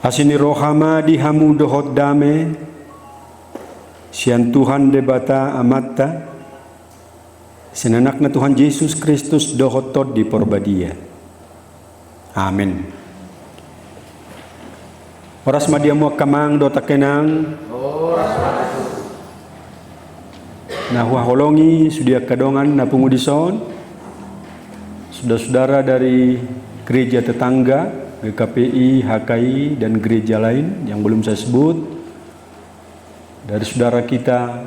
Asini rohama di hamu dohot dame, sian Tuhan debata amatta, senanakna Tuhan Yesus Kristus dohot tod di porbadia. Amin. Oras madiamu kamang dota kenang, nahua holongi sudia kadongan na pungudison, saudara-saudara dari gereja tetangga, GKPI, HKI, dan gereja lain yang belum saya sebut, dari saudara kita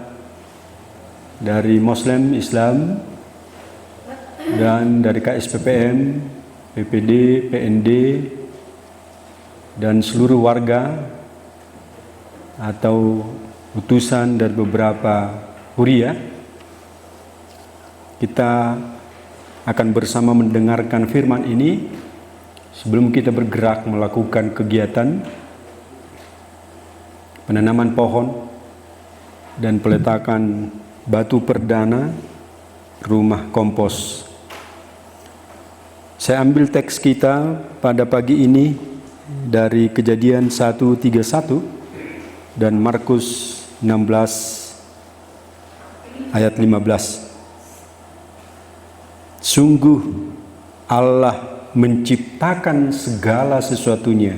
dari Muslim, Islam, dan dari KSPPM, PPD, PND, dan seluruh warga atau utusan dari beberapa huria. Kita akan bersama mendengarkan firman ini sebelum kita bergerak melakukan kegiatan penanaman pohon dan peletakan batu perdana rumah kompos. Saya ambil teks kita pada pagi ini dari Kejadian 1:31 dan Markus 16 ayat 15. Sungguh Allah menciptakan segala sesuatunya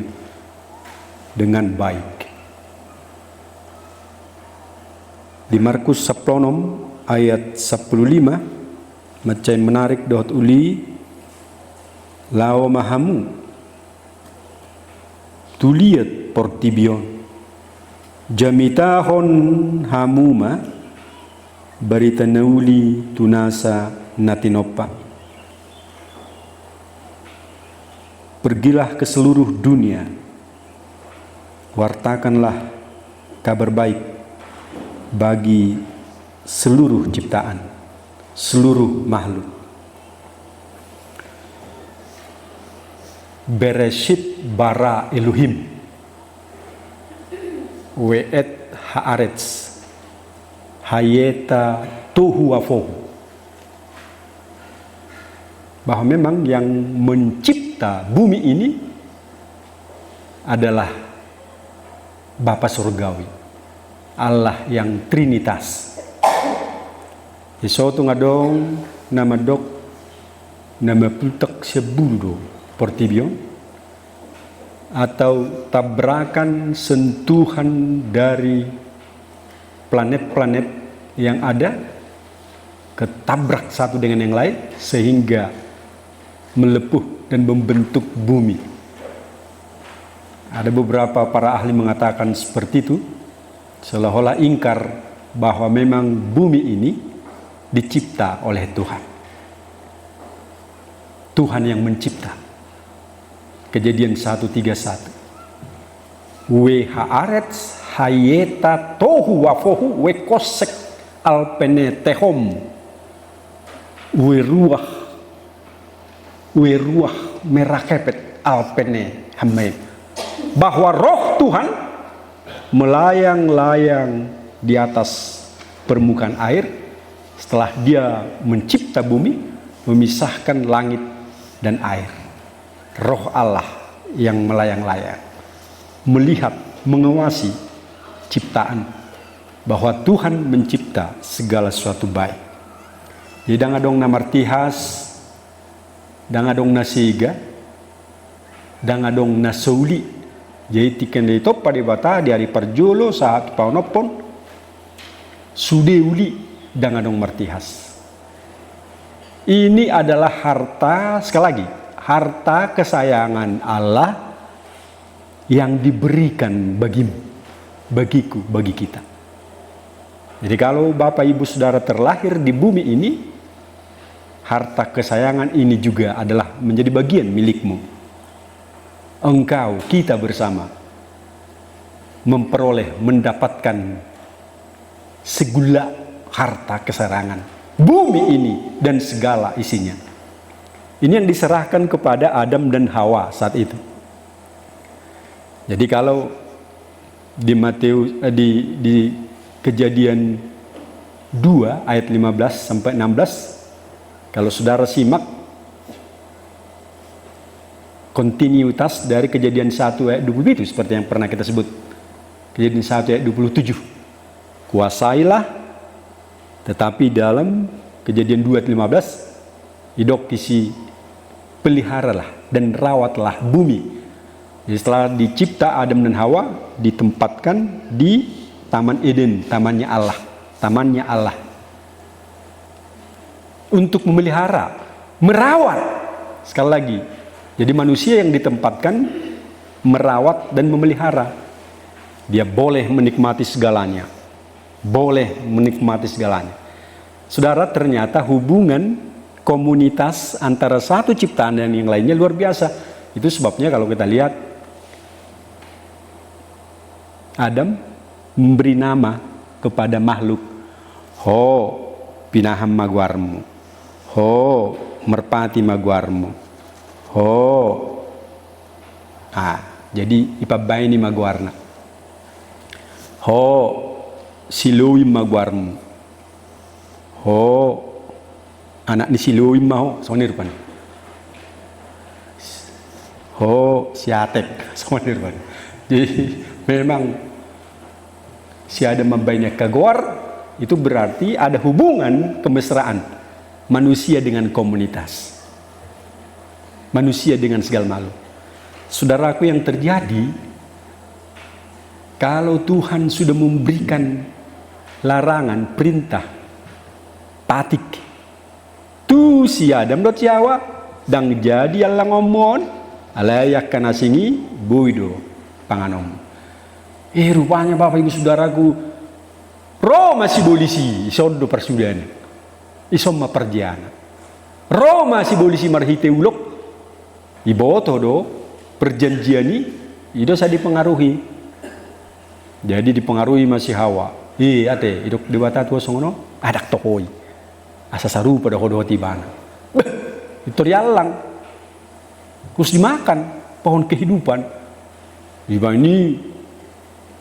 dengan baik. Di Markus 10 ayat 15 macam menarik dohot uli lao mahamu tuliat portibion jamitahon hamuma barita nauli tunasa natinopa. Pergilah ke seluruh dunia, wartakanlah kabar baik bagi seluruh ciptaan, seluruh makhluk. Bereshit bara Elohim, we'et haaretz, hayeta tohu wafohu. Bahwa memang yang mencipta bumi ini adalah Bapa Surgawi, Allah yang Trinitas. Isotu ngadong nama dok nama putek sebudo portibion atau tabrakan sentuhan dari planet-planet yang ada ketabrak satu dengan yang lain sehingga melepuh dan membentuk bumi. Ada beberapa para ahli mengatakan seperti itu, seolah-olah ingkar bahwa memang bumi ini dicipta oleh Tuhan. Tuhan yang mencipta. Kejadian 1:31. We haaretz hayeta tohu wafohu we kosek alpene tehom we ruah merakepet alpene hamai, bahwa roh Tuhan melayang-layang di atas permukaan air setelah dia mencipta bumi, memisahkan langit dan air. Roh Allah yang melayang-layang melihat, mengawasi ciptaan, bahwa Tuhan mencipta segala sesuatu baik. Jadi dangadong namartihas, dangadong nasiga, dangadong nasauli. Jadi tiken itu pada bata di hari perjolo saat paunopon sudeuli dangadong martihas. Ini adalah harta, sekali lagi, harta kesayangan Allah yang diberikan bagimu, bagiku, bagi kita. Jadi kalau Bapak Ibu Saudara terlahir di bumi ini, harta kesayangan ini juga adalah menjadi bagian milikmu. Engkau, kita bersama memperoleh, mendapatkan segala harta kesayangan bumi ini dan segala isinya. Ini yang diserahkan kepada Adam dan Hawa saat itu. Jadi kalau di Matius di Kejadian 2 ayat 15 sampai 16, kalau saudara simak, kontinuitas dari Kejadian 1 ayat 20 itu seperti yang pernah kita sebut. Kejadian 1 ayat 27. Kuasailah, tetapi dalam Kejadian 2 ayat 15 idok kisi peliharalah dan rawatlah bumi. Jadi setelah dicipta Adam dan Hawa ditempatkan di Taman Eden, tamannya Allah. Untuk memelihara, merawat. Sekali lagi, jadi manusia yang ditempatkan merawat dan memelihara. Dia boleh menikmati segalanya. Saudara, ternyata hubungan komunitas antara satu ciptaan dan yang lainnya luar biasa. Itu sebabnya kalau kita lihat Adam memberi nama kepada makhluk. Ho pinaham maguarmu. Ho merpati maguarmu. Ho. Jadi ipabaini maguarna. Ho siluim maguarmu. Ho anak ni siluim mau sonir pan. Ho siatek sonir pan. Jadi memang si Adam membainnya kagor, itu berarti ada hubungan kemesraan manusia dengan komunitas, manusia dengan segala makhluk. Saudaraku, yang terjadi kalau Tuhan sudah memberikan larangan, perintah, patik, tu si Adam dot Jawa dang jadi Allah ngomong alayak kana singi buido panganom. Rupanya Bapak Ibu Saudaraku, Roma si polisi isodo persudian, isomma perjana. Roma si polisi marhite ulok, iboto do perjanjian ini, itu saya dipengaruhi. Jadi dipengaruhi masih Hawa. Ate idok dewata tua songono, adak tokoi. Asa saru pada kodoh tibana. Itu rialang. Terus dimakan pohon kehidupan. Iba ini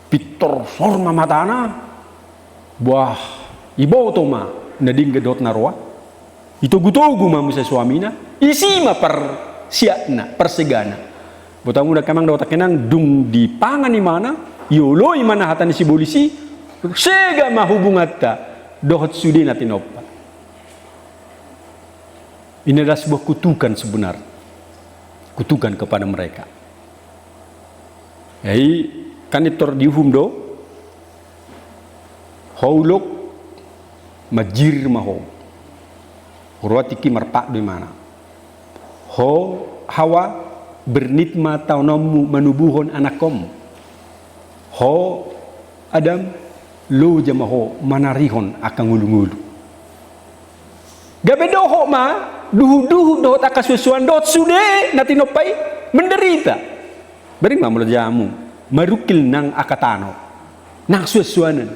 Pitor forma matana buah ibo toma nading gedot narwa itu gutogu mamusa suamina isi ma per siatna persegana botamu udah kamang dawata kenang dung di pangan di mana yolo imana hatan si polisi sega mahubungata dohot sudina tinoppa. Ini adalah sebuah kutukan sebenarnya, kutukan kepada mereka. Jadi kan itu dihum do hauluk majir maho urwatiki marpak di mana ho Hawa bernitma taunamu manubuhon anakom ho Adam lo jamaho manarihon akan ngulu-ngulu gabe doho ma duhu dohot akasusuan dohot sude natinopai menderita bering ma mula jamu marukil nang akatano nang suasuanan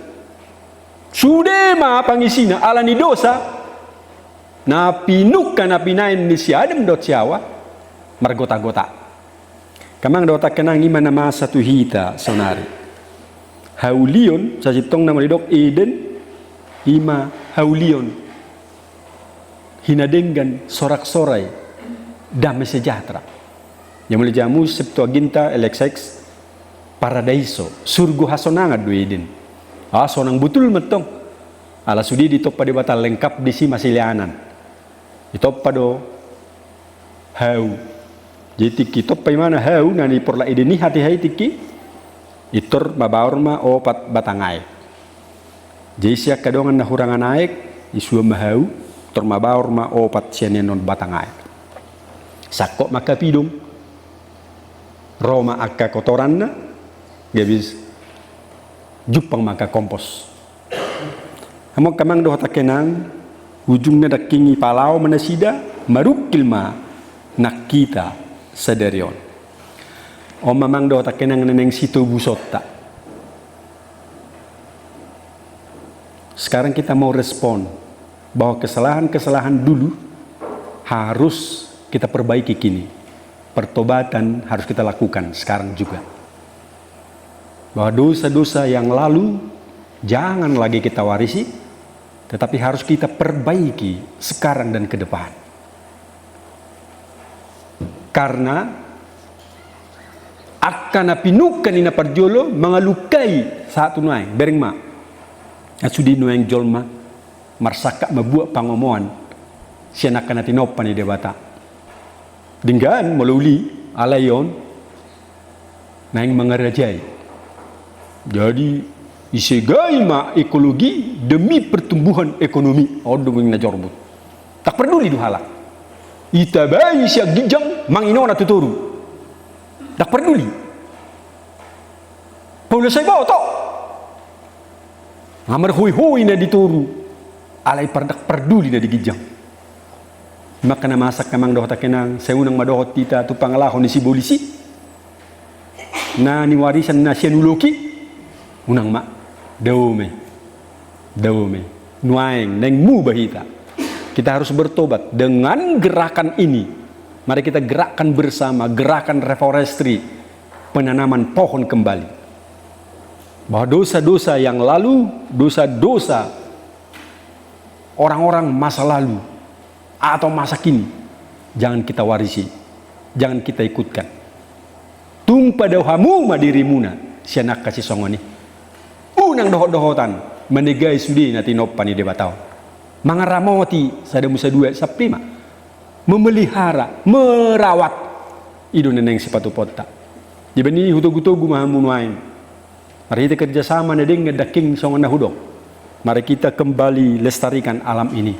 sude ma pangisina alani dosa na pinukkan na pinain ni si Adam dot siawa margota-gota kamang dota kenang ima nama satu hita sonari haulion sa sitong na malidok Eden ima haulion hinadenggan sorak-sorai damai sejahtera yang mulai jamu Septuaginta LXX Paradaiso, surga hasonanga do Eden. Sonang betul metong. Ala sudi ditop pada batal lengkap di si masilianan. Ditop pada hau. Jadi kitop pa mana hau ngani porla Eden ni hati-hati tiki. Itor mabaur ma opat batangai. Jadi siak kadongan na hurangan naik isua mahau tor mabaur ma opat sianenon batangai. Sakok maka pidung. Roma akka kotoranna gabis jupang maka kompos. Hamok kamang doh takenang ujungnya dakingi palau manasida marukil ma nakita sadarion. O mamang doh takenang neneng situ busotta. Sekarang kita mau respon bahwa kesalahan-kesalahan dulu harus kita perbaiki kini. Pertobatan harus kita lakukan sekarang juga. Bahwa dosa-dosa yang lalu jangan lagi kita warisi, tetapi harus kita perbaiki sekarang dan ke depan. Karena Akan pinukan ina parjolo mengalukai satu nuai bereng ma. Asudi nuai jolma marsaka mabuat pangomoan sianak kana tinopan di debata. Dengan melalui alayon naing mengerajai. Jadi isegai ma ekologi demi pertumbuhan ekonomi. Oh dongeng na jorbut. Tak peduli duhala. Itabai siak gijang manginona tuturu. Tak peduli. Paula saya bawa tok. Ngamar hui-hui na dituru. Alai pardak peduli na digijang. Maka na masak kamang dohot kenang seunang madohot kita tu pangalahon ni si polisi. Na ni warisan na sianuloki. Unang mak daume. Nuaing neng mu bahita. Kita harus bertobat dengan gerakan ini. Mari kita gerakkan bersama gerakan reforestry, penanaman pohon kembali. Bahwa dosa-dosa yang lalu, dosa-dosa orang-orang masa lalu atau masa kini, jangan kita warisi, jangan kita ikutkan. Tung pada hamu madirimuna, sianak kasih songoni. Unang dohot-dohotan, menegai sudi nanti nopani debatau. Mangaramoti sada musa dua sapima. Memelihara, merawat ido neneng sepatu pota. Dibani hutu-hutu mahamunuain. Mari kita kerjasama dengan daking songan hudok. Mari kita kembali lestarikan alam ini.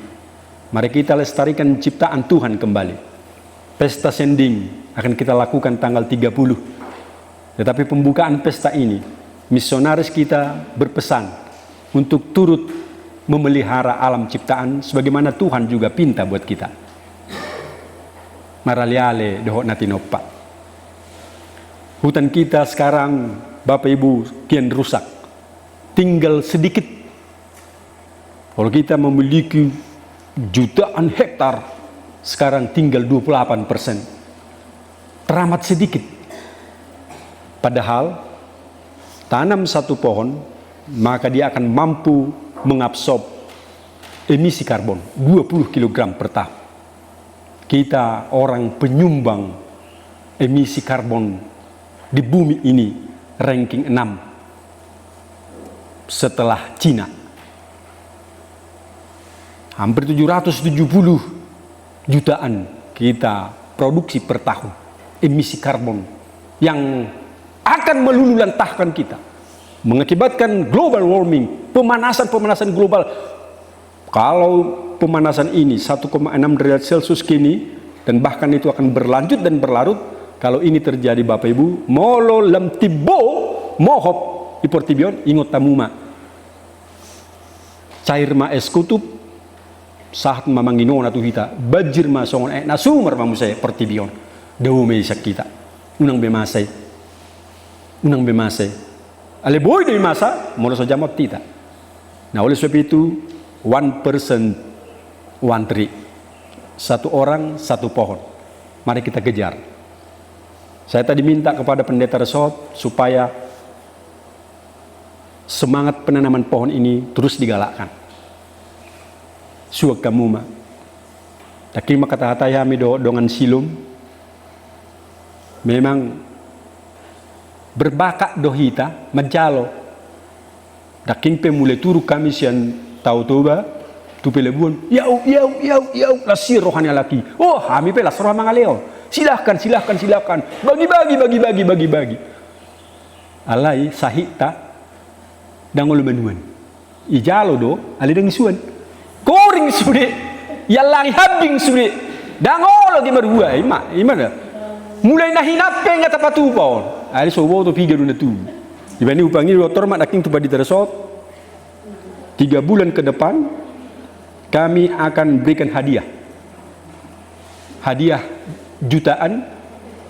Mari kita lestarikan ciptaan Tuhan kembali. Pesta sending akan kita lakukan tanggal 30. Tetapi pembukaan pesta ini, misionaris kita berpesan untuk turut memelihara alam ciptaan sebagaimana Tuhan juga pinta buat kita. Maraliale dohot natinopa. Hutan kita sekarang Bapak Ibu kian rusak. Tinggal sedikit. Kalau kita memiliki jutaan hektar, sekarang tinggal 28%. Teramat sedikit. Padahal tanam satu pohon, maka dia akan mampu mengabsorb emisi karbon 20 kg per tahun. Kita orang penyumbang emisi karbon di bumi ini ranking 6 setelah Cina. Hampir 770 jutaan kita produksi per tahun emisi karbon yang akan melululantahkan kita, mengakibatkan global warming, pemanasan global. Kalau pemanasan ini 1,6 derajat Celcius kini, dan bahkan itu akan berlanjut dan berlarut, kalau ini terjadi Bapak Ibu, molo lam tibo mohop iportibion ingot tamuma. Cair ma es kutub saat mamangino na tuhita, bajir ma songon nasumar mamusay portibion. Daw may sakita. Unang bemasay. Ale boy dari masa, molo sa jamot tita. Nah oleh sebab itu, one person, one tree. Satu orang, satu pohon. Mari kita kejar. Saya tadi minta kepada pendeta resort supaya semangat penanaman pohon ini terus digalakkan. Suak kamu ma. Taki makatahatay kami dengan silum. Memang berbakat dohita mencalo. Daking pemulai turu kami sian tahu toba tu pelebuan. Yau lasir rohani laki. Oh kami pelas roh mangaleo. Silahkan. Bagi. Alai sahita dangol menuan. Ijalo do ali dang isuan. Koring sude. Yalang habing sude. Dangol di marua ima. Mulai nahinap nga tapatu paon. Ali sobo to piga duna tu. Dibanding upangi doktor mak daking tu badi teresot. 3 bulan ke depan kami akan berikan hadiah jutaan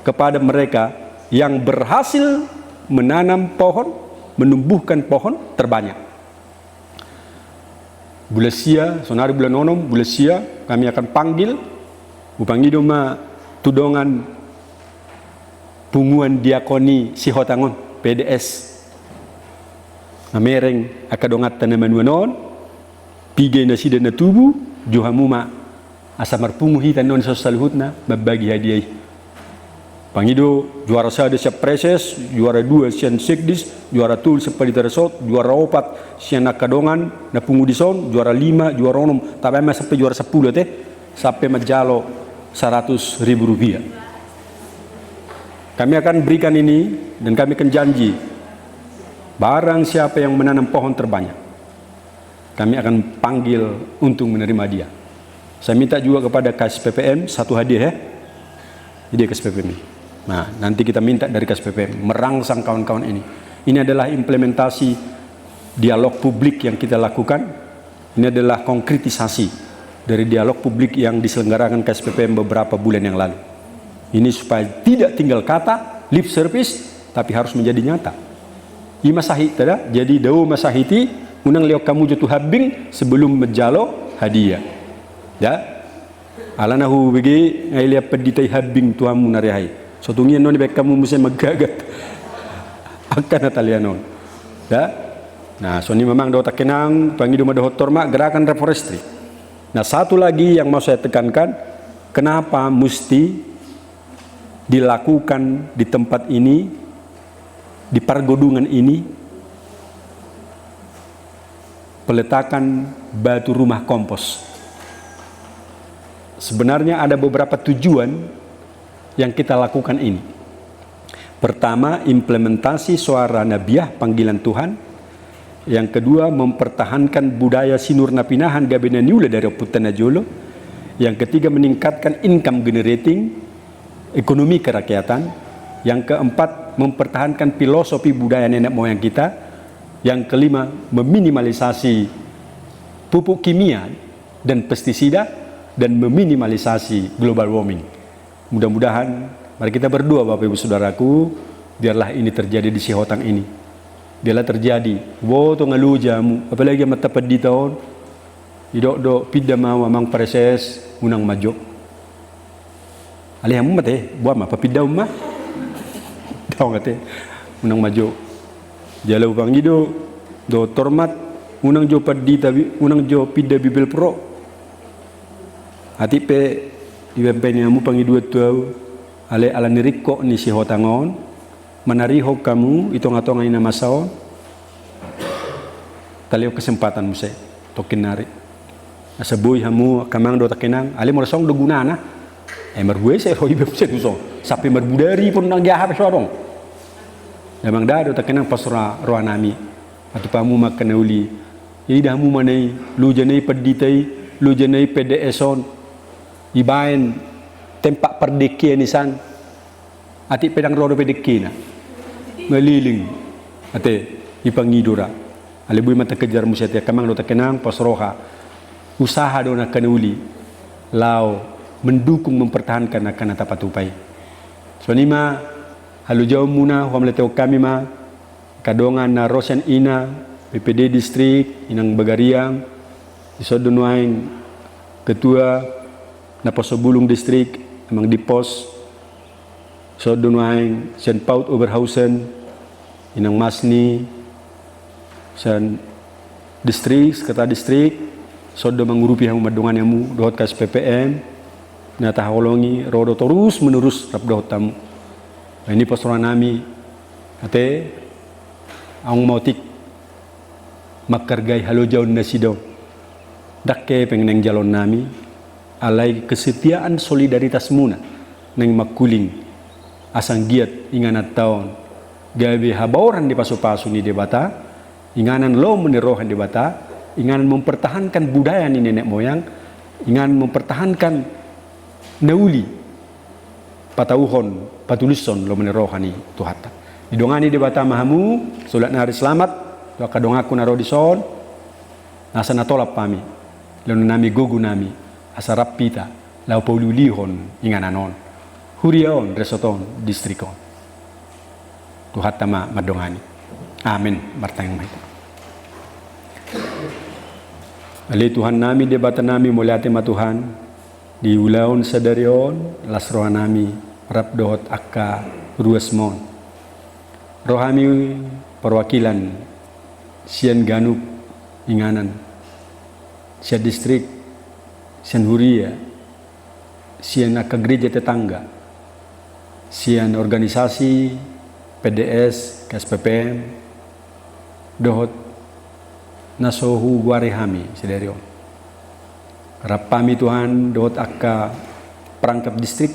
kepada mereka yang berhasil menanam pohon, menumbuhkan pohon terbanyak. Bulasia, sonari bulan onom, bulasia kami akan panggil upangi doma tudongan punguan diakoni Sihotangon PDS. Namereng akadongat tanaman wanon pigay na sida na tubu juhamuma asamar punguhi tanon sa saluhut na mabagi hadiah Pangido juara sada siap preses, juara 2 sian sekdis, juara tul sepadi teresot, juara 4 sian nakadongan, napungu dison, juara 5, juara 6, tapi mas sampai juara 10 teh, sampai majalo 100.000 rupiah. Kami akan berikan ini dan kami akan janji, barang siapa yang menanam pohon terbanyak, kami akan panggil untuk menerima dia. Saya minta juga kepada KSPPM satu hadiah ya, jadi KSPPM ini. Nah, nanti kita minta dari KSPPM merangsang kawan-kawan ini. Ini adalah implementasi dialog publik yang kita lakukan. Ini adalah konkretisasi dari dialog publik yang diselenggarakan KSPPM beberapa bulan yang lalu. Ini supaya tidak tinggal kata, lip service, tapi harus menjadi nyata. Ima sahih tada, jadi dawu masahiti, unang liok kamu jatuh habing sebelum menjalo hadiah. Ya, alanahu begi ngailia peditai habing tuamu narihai. Sotungian non baik kamu mesti magagat akan Italianon. Ya. Nah, so ini memang do tak kenang pangido madohotor mak gerakan reforestry. Nah, satu lagi yang mau saya tekankan, kenapa mesti dilakukan di tempat ini, di pergodungan ini, peletakan batu rumah kompos. Sebenarnya ada beberapa tujuan yang kita lakukan ini. Pertama, implementasi suara nabiah panggilan Tuhan. Yang kedua, mempertahankan budaya sinur napinahan gabena niula dari Putana Jolo. Yang ketiga, meningkatkan income generating, ekonomi kerakyatan. Yang keempat, mempertahankan filosofi budaya nenek moyang kita. Yang kelima, meminimalisasi pupuk kimia dan pestisida dan meminimalisasi global warming. Mudah-mudahan, mari kita berdoa Bapak Ibu Saudaraku, biarlah ini terjadi di Sihotang ini. Biarlah terjadi. Woto ngalu jamu, apalagi mata pedi tahun, idok pidda mau amang preses unang majo. Alih amu mate, buat apa pidda umma? Tahu ngate, unang majo. Jalau pangido, do tormat, unang jo pedi tapi unang jo pidda bibel pro. Hati pe ibempeni amu pangiduat tuau ale ala niriko ni si hotangon menariho kamu itu ngatongan ina masao talio kesempatan muse tokin nari asabui hamu kamang do takenang ale morsong do gunana mergue se roi bepse tuso sapi merbudari pun nang jaha sorong memang dado takenang pasra roanami atu pamu makenauli idamu manai lu janai peditai lu janai PDSon ibain tempat perdeki nisan ati pedang rodo pedeki na meliling ate ipangidura alibui mata kejar musyati kamang do takenang pasroha usaha do na kanuli lao mendukung mempertahankan akan atapatupai so nima halu jauh muna humleteo kami ma kadongan na rosen ina PPD distrik inang Bagariang isodunuain ketua na Pasobulung distrik emang di pos so dunuaing St. Paul Oberhausen inang Masni san distrik kata distrik so do mangurupi hamu madungan yamu dohot kas PPM na taholongi rodo terus menerus rap dohot tamu nah, ini pastoran nami ate ang mautik makargay halo jaun na sidaw dakke pengeneng jalon nami alai kesetiaan solidaritas muna neng makuling asang giat inganat taon gawe habaoran di pasu-pasu ni debata inganan lo menirohan debata inganan mempertahankan budaya ni nenek moyang inganan mempertahankan nauli patauhon patulison lo menirohan ni tuhata didongani debata mahamu solat nari selamat doa kadongaku naro dison nasa natolap pami lalu nami gugu nami asarap pita lau paululihon ingananon huriaon resoton distrikon Tuhan tama madongani amin martang mai ali Tuhan nami debata nami muliate ma Tuhan di ulaon sadarion lasroha nami rap dohot akka ruasmon rohami perwakilan sian ganuk inganan sian distrik sian huria sian ke gereja tetangga sian organisasi PDS KSPPM dohot nasohu guarehami sederio rapami Tuhan dohot akka perangkap distrik,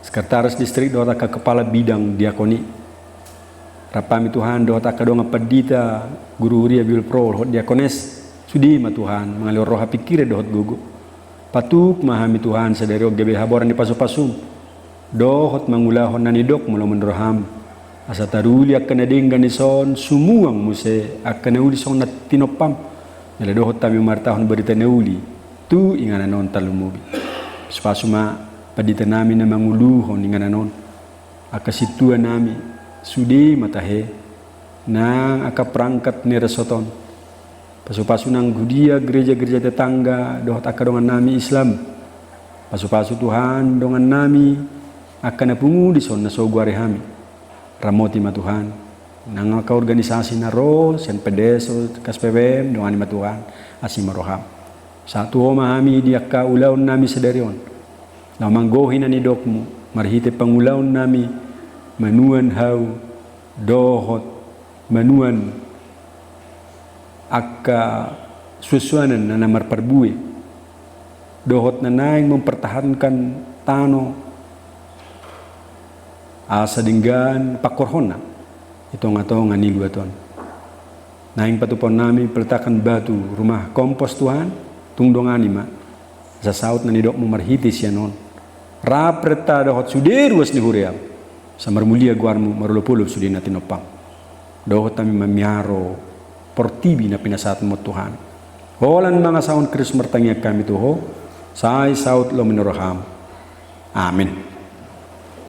sekretaris distrik dohot akka kepala bidang diakoni, rapami Tuhan dohot akka donga padita guru huria bil pro dohot diakones sudi ma Tuhan mengalir roha pikir dohot gugu patuk mahami Tuhan sederio gebe haboran di pasu-pasum dohot mangulahon nanidok mula menroham asa taruli akan adenggan ison sumuang muse akan uli song nat tinopam nila dohot tami martahon berita neuli tu ingana non talumubi spasuma padita nami na manguluhon ingana non akasitua nami sudi matahe nang aka perangkat ni resoton pasu-pasu nang gudia gereja-gereja tetangga dohot aka dongan nami Islam pasu-pasu Tuhan dongan nami akan napungu di son naso guarehami ramoti ma Tuhan nang ka organisasi na ro sen pedes KSPPM dengan ma Tuhan asim roham satu mahami dia ka ulaun nami sedarion na manggohin ani dokmu marhite pangulaun nami manuan hau dohot manuan akka susuanan na namar perbue dohot na naing mempertahankan tano asa dinggan pakorhona itu ngato ngani luaton naing patupon nami peletakan batu rumah kompos Tuhan tungdongani ma sa saut nani dok marhiti sianon rapreta dohot sudir was ni huriam samar mulia guarmu marulopulup sudi na tinopang dohot kami mamiaro portibi na pinasat mo Tuhan holan mga saon Kristus martangya kami tuho say saut lo minoroham amin.